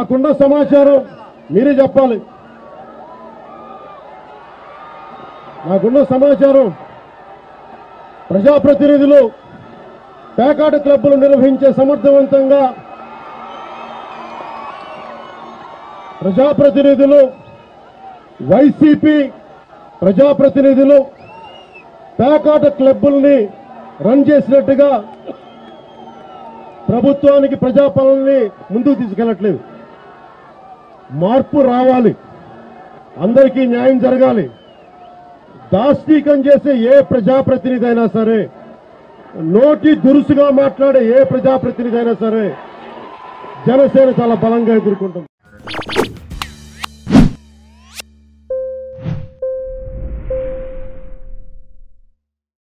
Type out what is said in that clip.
నాకున్న సమాచారం మీరే చెప్పాలి. నాకున్న సమాచారం ప్రజాప్రతినిధులు పేకాట క్లబ్బులు నిర్వహించే సమర్థవంతంగా ప్రజాప్రతినిధులు వైసీపీ ప్రజాప్రతినిధులు పేకాట క్లబ్బుల్ని రన్ చేసినట్టుగా ప్రభుత్వానికి ప్రజాపాలనని ముందుకు తీసుకెళ్లట్లేదు. మార్పు రావాలి, అందరికీ న్యాయం జరగాలి. దాష్టీకం చేసే ఏ ప్రజాప్రతినిధి అయినా సరే, నోటి దురుసుగా మాట్లాడే ఏ ప్రజాప్రతినిధి అయినా సరే జనసేన చాలా బలంగా ఎదుర్కొంటుంది.